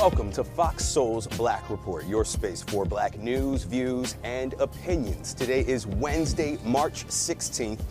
Welcome to Fox Soul's Black Report, your space for black news, views, and opinions. Today is Wednesday, March 16th.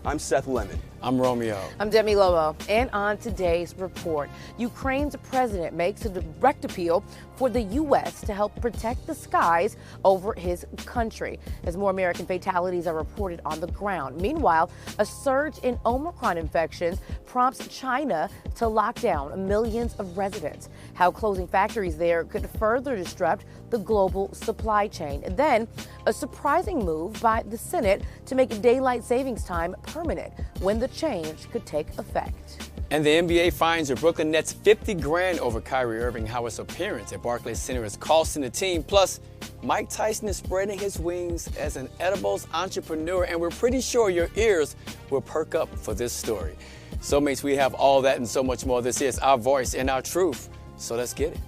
I'm Seth Lemon. I'm Romeo. I'm Demi Lobo. And on today's report, Ukraine's president makes a direct appeal for the U.S. to help protect the skies over his country as more American fatalities are reported on the ground. Meanwhile, a surge in Omicron infections prompts China to lock down millions of residents. How closing factories there could further disrupt the global supply chain. And then a surprising move by the Senate to make daylight savings time permanent when the change could take effect. And the NBA finds the Brooklyn Nets $50,000 over Kyrie Irving, how his appearance at Barclays Center is costing the team. Plus, Mike Tyson is spreading his wings as an edibles entrepreneur, and we're pretty sure your ears will perk up for this story. So, mates, we have all that and so much more. This is our voice and our truth. So let's get it.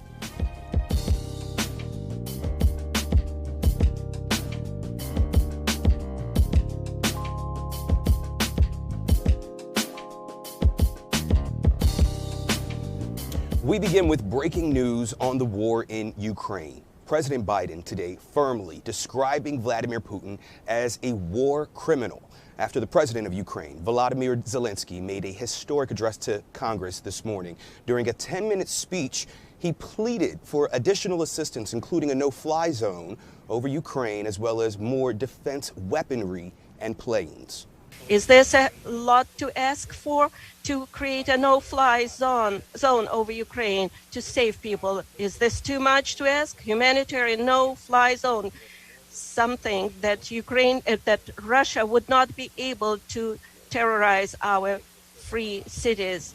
We begin with breaking news on the war in Ukraine. President Biden today firmly describing Vladimir Putin as a war criminal after the president of Ukraine, Volodymyr Zelensky, made a historic address to Congress this morning. During a 10-minute speech, he pleaded for additional assistance, including a no-fly zone over Ukraine, as well as more defense weaponry and planes. Is this a lot to ask for, to create a no-fly zone over Ukraine to save people? Is this too much to ask? Humanitarian no-fly zone, something that that Russia would not be able to terrorize our free cities.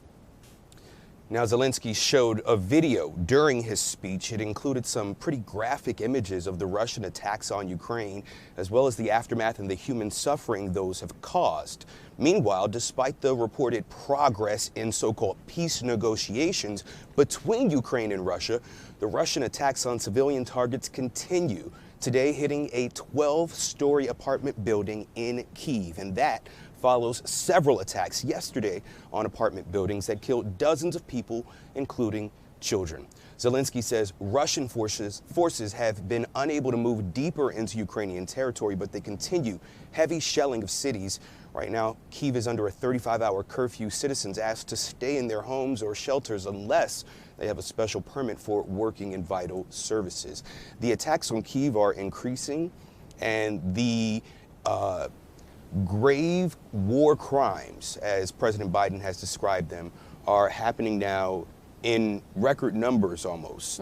Now, Zelensky showed a video during his speech. It included some pretty graphic images of the Russian attacks on Ukraine, as well as the aftermath and the human suffering those have caused. Meanwhile, despite the reported progress in so-called peace negotiations between Ukraine and Russia, the Russian attacks on civilian targets continue, today hitting a 12-story apartment building in Kyiv, and that follows several attacks yesterday on apartment buildings that killed dozens of people, including children. Zelensky says Russian forces have been unable to move deeper into Ukrainian territory, but they continue heavy shelling of cities. Right now, Kyiv is under a 35-hour curfew. Citizens asked to stay in their homes or shelters unless they have a special permit for working in vital services. The attacks on Kyiv are increasing, and the grave war crimes, as President Biden has described them, are happening now in record numbers almost.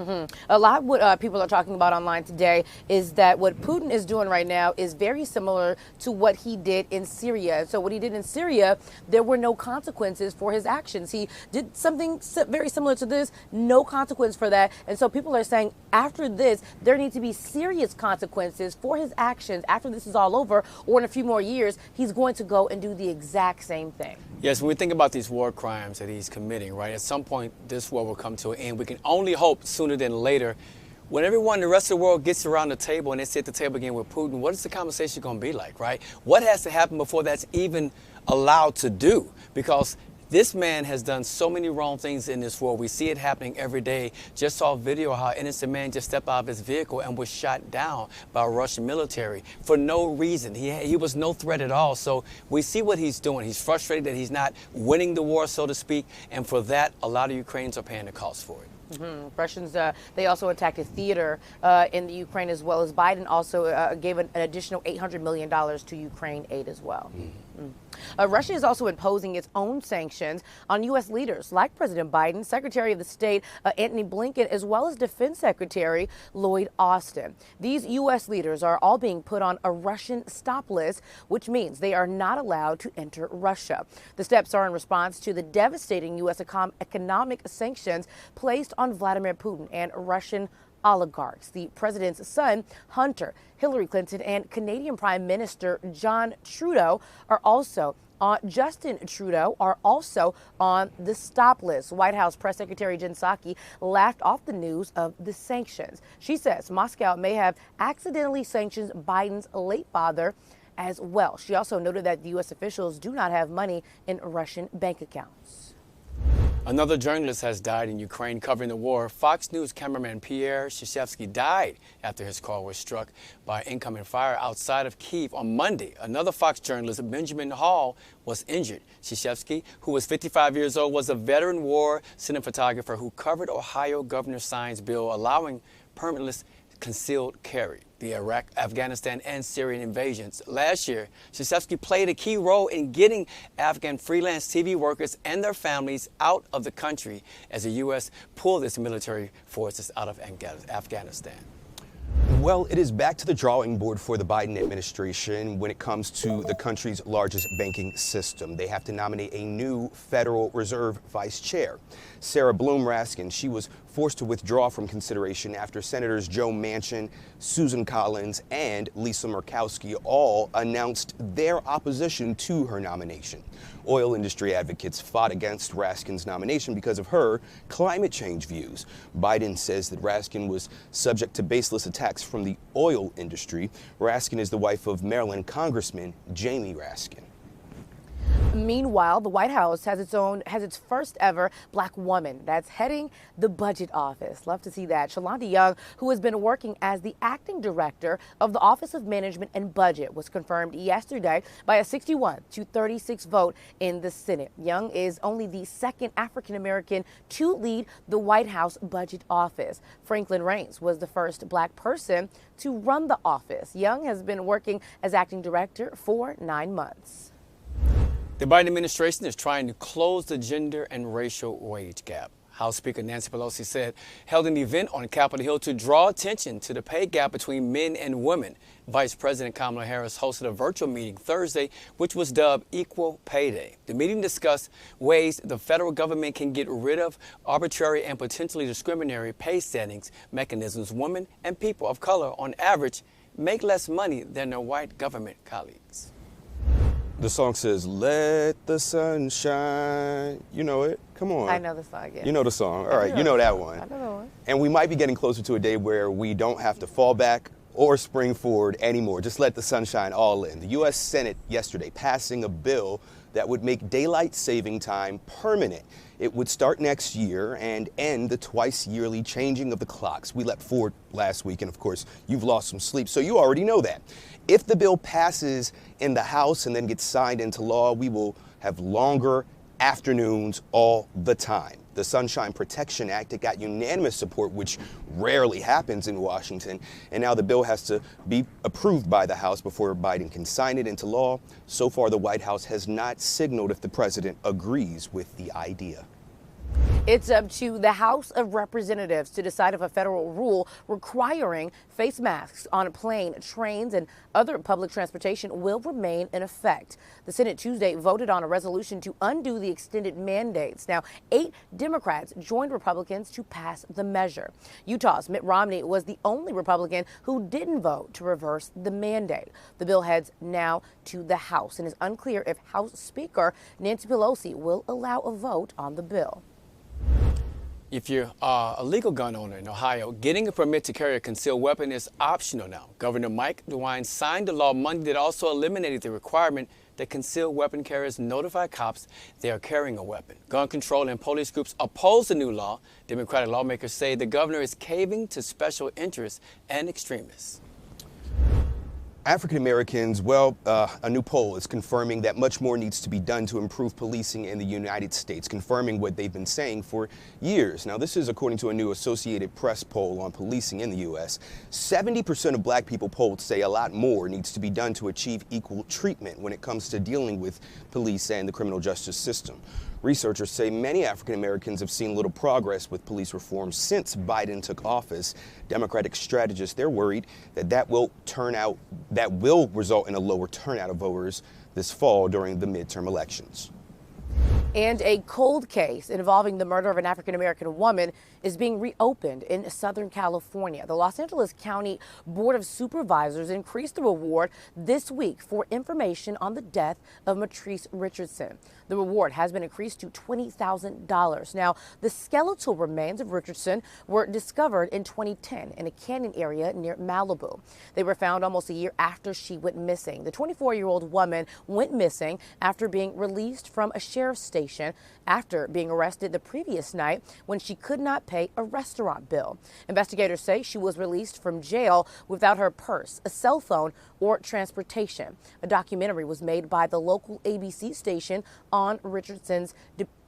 A lot what people are talking about online today is that what Putin is doing right now is very similar to what he did in Syria. So what he did in Syria, there were no consequences for his actions. He did something very similar to this, no consequence for that. And so people are saying after this, there need to be serious consequences for his actions after this is all over, or in a few more years, he's going to go and do the exact same thing. Yes, when we think about these war crimes that he's committing, right, at some point this war will come to an end. We can only hope sooner than later. When everyone, the rest of the world gets around the table and they sit at the table again with Putin, what is the conversation going to be like, right? What has to happen before that's even allowed to do? Because this man has done so many wrong things in this war. We see it happening every day. Just saw a video how an innocent man just stepped out of his vehicle and was shot down by Russian military for no reason. He was no threat at all. So we see what he's doing. He's frustrated that he's not winning the war, so to speak. And for that, a lot of Ukrainians are paying the cost for it. Russians, they also attacked a theater in the Ukraine as well, as Biden also gave an additional $800 million to Ukraine aid as well. Russia is also imposing its own sanctions on U.S. leaders like President Biden, Secretary of the State Antony Blinken, as well as Defense Secretary Lloyd Austin. These U.S. leaders are all being put on a Russian stop list, which means they are not allowed to enter Russia. The steps are in response to the devastating U.S. economic sanctions placed on Vladimir Putin and Russian oligarchs. The president's son, Hunter, Hillary Clinton, and Canadian Prime Minister Justin Trudeau are also on the stop list. White House Press Secretary Jen Psaki laughed off the news of the sanctions. She says Moscow may have accidentally sanctioned Biden's late father as well. She also noted that the U.S. officials do not have money in Russian bank accounts. Another journalist has died in Ukraine covering the war. Fox News cameraman Pierre Shishevsky died after his car was struck by incoming fire outside of Kyiv on Monday. Another Fox journalist, Benjamin Hall, was injured. Shishevsky, who was 55 years old, was a veteran war cinematographer who covered Ohio Governor Sign's bill allowing permitless concealed carry, the Iraq, Afghanistan, and Syrian invasions. Last year, Shishevsky played a key role in getting Afghan freelance TV workers and their families out of the country as the U.S. pulled its military forces out of Afghanistan. Well, it is back to the drawing board for the Biden administration when it comes to the country's largest banking system. They have to nominate a new Federal Reserve vice chair. Sarah Bloom Raskin, she was forced to withdraw from consideration after Senators Joe Manchin, Susan Collins, and Lisa Murkowski all announced their opposition to her nomination. Oil industry advocates fought against Raskin's nomination because of her climate change views. Biden says that Raskin was subject to baseless attacks from the oil industry. Raskin is the wife of Maryland Congressman Jamie Raskin. Meanwhile, the White House has its first ever black woman that's heading the budget office. Love to see that. Shalonda Young, who has been working as the acting director of the Office of Management and Budget, was confirmed yesterday by a 61-36 vote in the Senate. Young is only the second African American to lead the White House budget office. Franklin Raines was the first black person to run the office. Young has been working as acting director for 9 months. The Biden administration is trying to close the gender and racial wage gap. House Speaker Nancy Pelosi said held an event on Capitol Hill to draw attention to the pay gap between men and women. Vice President Kamala Harris hosted a virtual meeting Thursday, which was dubbed Equal Pay Day. The meeting discussed ways the federal government can get rid of arbitrary and potentially discriminatory pay settings mechanisms. Women and people of color, on average, make less money than their white government colleagues. The song says, "Let the sun shine." You know it. Come on. I know the song, yeah. You know the song. All right, you know that one. I know that one. And we might be getting closer to a day where we don't have to fall back or spring forward anymore. Just let the sunshine all in. The U.S. Senate yesterday passing a bill that would make daylight saving time permanent. It would start next year and end the twice yearly changing of the clocks. We leapt forward last week, and of course, you've lost some sleep, so you already know that. If the bill passes in the House and then gets signed into law, we will have longer afternoons all the time. The Sunshine Protection Act, it got unanimous support, which rarely happens in Washington. And now the bill has to be approved by the House before Biden can sign it into law. So far, the White House has not signaled if the president agrees with the idea. It's up to the House of Representatives to decide if a federal rule requiring face masks on a plane, trains, and other public transportation will remain in effect. The Senate Tuesday voted on a resolution to undo the extended mandates. Now, 8 Democrats joined Republicans to pass the measure. Utah's Mitt Romney was the only Republican who didn't vote to reverse the mandate. The bill heads now to the House, and it's unclear if House Speaker Nancy Pelosi will allow a vote on the bill. If you're a legal gun owner in Ohio, getting a permit to carry a concealed weapon is optional now. Governor Mike DeWine signed a law Monday that also eliminated the requirement that concealed weapon carriers notify cops they are carrying a weapon. Gun control and police groups oppose the new law. Democratic lawmakers say the governor is caving to special interests and extremists. African Americans, well, a new poll is confirming that much more needs to be done to improve policing in the United States, confirming what they've been saying for years. Now, this is according to a new Associated Press poll on policing in the U.S. 70% of black people polled say a lot more needs to be done to achieve equal treatment when it comes to dealing with police and the criminal justice system. Researchers say many African Americans have seen little progress with police reform since Biden took office. Democratic strategists, they're worried that will result in a lower turnout of voters this fall during the midterm elections. And a cold case involving the murder of an African American woman is being reopened in Southern California. The Los Angeles County Board of Supervisors increased the reward this week for information on the death of Matrice Richardson. The reward has been increased to $20,000. Now, the skeletal remains of Richardson were discovered in 2010 in a canyon area near Malibu. They were found almost a year after she went missing. The 24-year-old woman went missing after being released from a sheriff's station after being arrested the previous night when she could not pay a restaurant bill. Investigators say she was released from jail without her purse, a cell phone, or transportation. A documentary was made by the local ABC station on Richardson's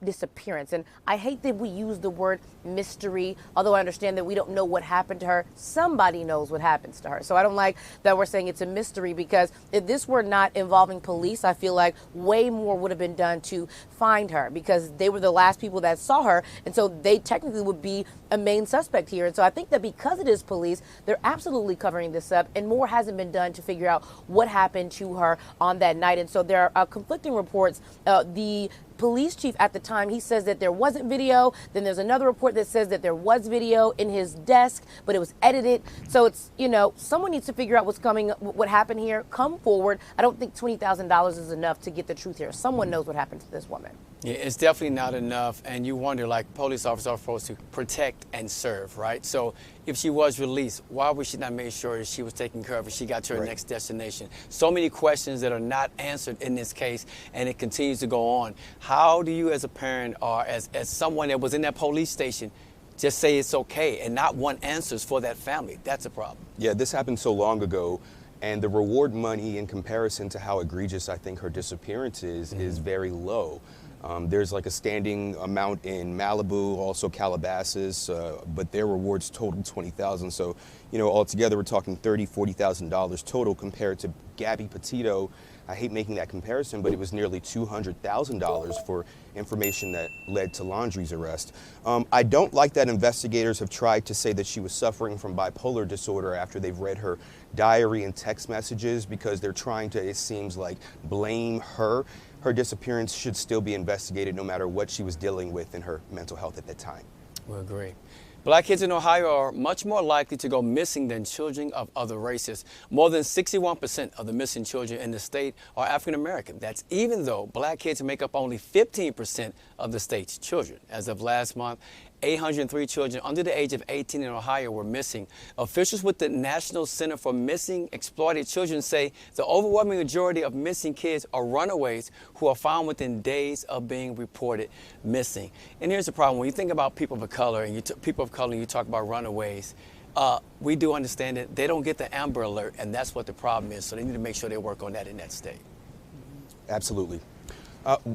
disappearance. And I hate that we use the word mystery, although I understand that we don't know what happened to her. Somebody knows what happens to her. So I don't like that we're saying it's a mystery, because if this were not involving police, I feel like way more would have been done to find her, because they were the last people that saw her. And so they technically would be a main suspect here. And so I think that because it is police, they're absolutely covering this up, and more hasn't been done to figure out what happened to her on that night. And so there are conflicting reports. The police chief at the time, he says that there wasn't video. Then there's another report that says that there was video in his desk, but it was edited. So it's, someone needs to figure out what happened here. Come forward. I don't think $20,000 is enough to get the truth here. Someone knows what happened to this woman. Yeah, it's definitely not enough. And you wonder, like, police officers are supposed to protect and serve, right? So if she was released, why would she not make sure that she was taken care of and she got to her next destination? So many questions that are not answered in this case, and it continues to go on. How do you, as a parent or as someone that was in that police station, just say it's okay and not want answers for that family? That's a problem. Yeah, this happened so long ago, and the reward money in comparison to how egregious I think her disappearance is very low. There's like a standing amount in Malibu, also Calabasas, but their rewards total $20,000. So, altogether we're talking $30,000, $40,000 total compared to Gabby Petito. I hate making that comparison, but it was nearly $200,000 for information that led to Laundrie's arrest. I don't like that investigators have tried to say that she was suffering from bipolar disorder after they've read her diary and text messages, because they're trying to, it seems like, blame her. Her disappearance should still be investigated no matter what she was dealing with in her mental health at that time. We agree. Black kids in Ohio are much more likely to go missing than children of other races. More than 61% of the missing children in the state are African American. That's even though black kids make up only 15% of the state's children. As of last month, 803 children under the age of 18 in Ohio were missing. Officials with the National Center for Missing Exploited Children say the overwhelming majority of missing kids are runaways who are found within days of being reported missing. And here's the problem. When you think about people of color and you talk about runaways, we do understand that they don't get the Amber Alert, and that's what the problem is. So they need to make sure they work on that in that state. Absolutely.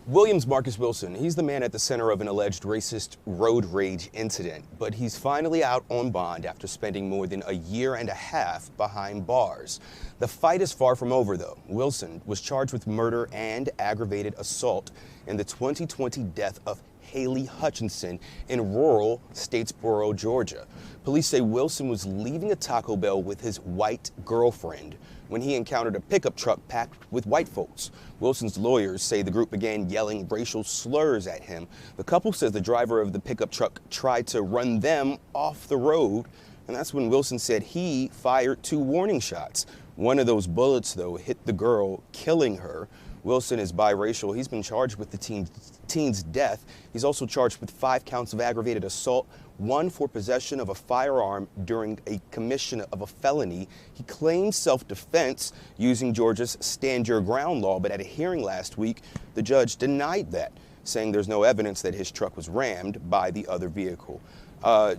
Williams Marcus Wilson, he's the man at the center of an alleged racist road rage incident, but he's finally out on bond after spending more than a year and a half behind bars. The fight is far from over, though. Wilson was charged with murder and aggravated assault in the 2020 death of Haley Hutchinson in rural Statesboro, Georgia. Police say Wilson was leaving a Taco Bell with his white girlfriend when he encountered a pickup truck packed with white folks. Wilson's lawyers say the group began yelling racial slurs at him. The couple says the driver of the pickup truck tried to run them off the road, and that's when Wilson said he fired 2 warning shots. One of those bullets, though, hit the girl, killing her. Wilson is biracial. He's been charged with the teen's death. He's also charged with 5 counts of aggravated assault, 1 for possession of a firearm during a commission of a felony. He claimed self-defense using Georgia's Stand Your Ground law, but at a hearing last week, the judge denied that, saying there's no evidence that his truck was rammed by the other vehicle.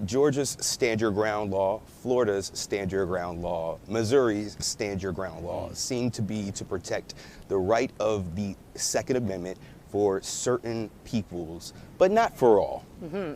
Georgia's Stand Your Ground law, Florida's Stand Your Ground law, Missouri's Stand Your Ground law seem to be to protect the right of the Second Amendment for certain peoples, but not for all.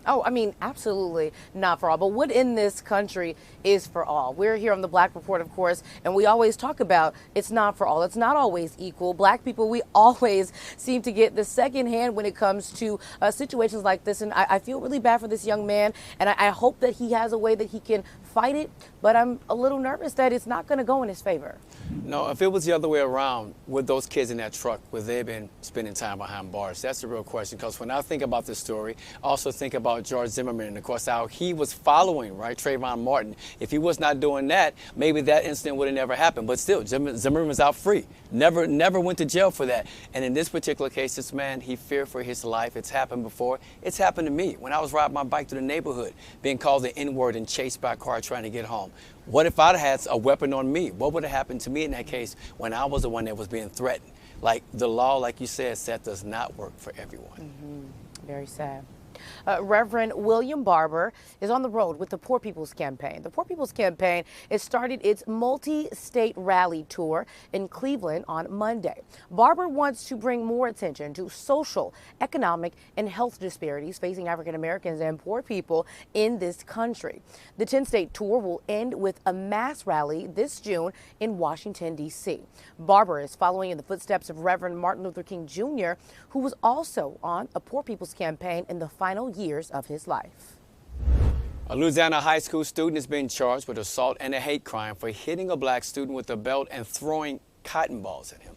Oh, I mean, absolutely not for all. But what in this country is for all? We're here on the Black Report, of course, and we always talk about it's not for all. It's not always equal. Black people, we always seem to get the second hand when it comes to situations like this. And I feel really bad for this young man, and I hope that he has a way that he can fight it. But I'm a little nervous that it's not going to go in his favor. No, if it was the other way around, would those kids in that truck, would they have been spending time behind bars? That's the real question. Because when I think about the this story. Also think about George Zimmerman and, of course, how he was following, right, Trayvon Martin. If he was not doing that, maybe that incident would have never happened. But still, Zimmerman was out free. Never went to jail for that. And in this particular case, this man, he feared for his life. It's happened before. It's happened to me when I was riding my bike through the neighborhood, being called the N-word and chased by a car trying to get home. What if I'd had a weapon on me? What would have happened to me in that case when I was the one that was being threatened? Like the law, like you said, Seth, does not work for everyone. Very sad. Reverend William Barber is on the road with the Poor People's Campaign. The Poor People's Campaign has started its multi-state rally tour in Cleveland on Monday. Barber wants to bring more attention to social, economic, and health disparities facing African Americans and poor people in this country. The 10-state tour will end with a mass rally this June in Washington, D.C. Barber is following in the footsteps of Reverend Martin Luther King Jr., who was also on a Poor People's Campaign in the final years of his life. A Louisiana high school student is being charged with assault and a hate crime for hitting a black student with a belt and throwing cotton balls at him.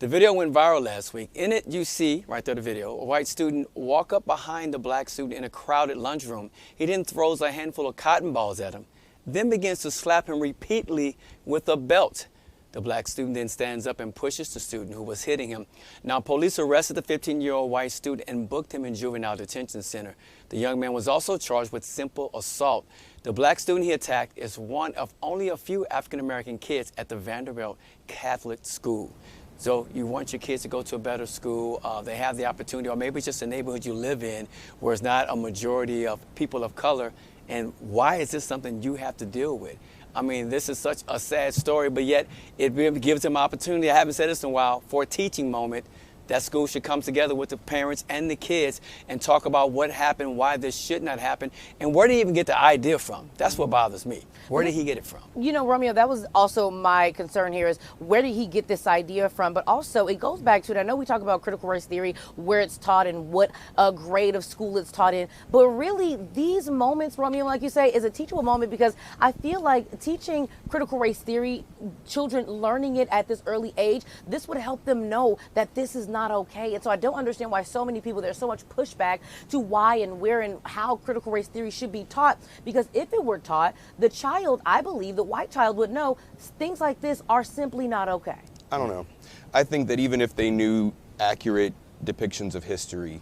The video went viral last week. In it, you see, right there the video, a white student walk up behind the black student in a crowded lunchroom. He then throws a handful of cotton balls at him, then begins to slap him repeatedly with a belt. The black student then stands up and pushes the student who was hitting him. Now, police arrested the 15-year-old white student and booked him in juvenile detention center. The young man was also charged with simple assault. The black student he attacked is one of only a few African-American kids at the Vanderbilt Catholic School. So you want your kids to go to a better school. They have the opportunity, or maybe it's just a neighborhood you live in where it's not a majority of people of color. And why is this something you have to deal with? I mean, this is such a sad story, but yet it gives them opportunity. I haven't said this in a while, for a teaching moment. That school should come together with the parents and the kids and talk about what happened, why this should not happen, and where did he even get the idea from? That's what bothers me. Where did he get it from? You know, Romeo, that was also my concern here is where did he get this idea from? But also it goes back to it. I know we talk about critical race theory, where it's taught and what grade of school it's taught in. But really, these moments, Romeo, like you say, is a teachable moment because I feel like teaching critical race theory, children learning it at this early age, this would help them know that this is not okay. And so I don't understand why so many people, there's so much pushback to why and where and how critical race theory should be taught. Because if it were taught, the child, I believe, the white child would know things like this are simply not okay. I don't know. I think that even if they knew accurate depictions of history,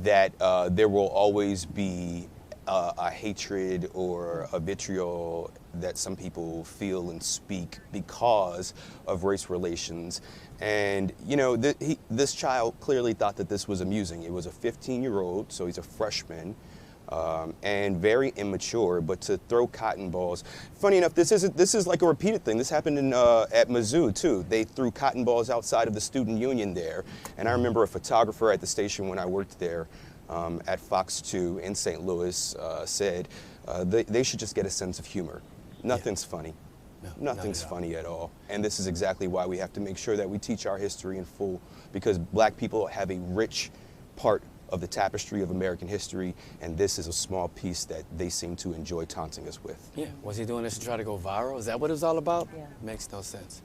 that there will always be a hatred or a vitriol that some people feel and speak because of race relations. And, you know, this child clearly thought that this was amusing. It was a 15-year-old, so he's a freshman, and very immature, but to throw cotton balls. Funny enough, this is like a repeated thing. This happened at Mizzou, too. They threw cotton balls outside of the student union there. And I remember a photographer at the station when I worked there at Fox 2 in St. Louis said they should just get a sense of humor. Nothing's funny. No, nothing's funny at all. And this is exactly why we have to make sure that we teach our history in full, because black people have a rich part of the tapestry of American history, and this is a small piece that they seem to enjoy taunting us with. Yeah, was he doing this to try to go viral? Is that what it was all about? Yeah. Makes no sense.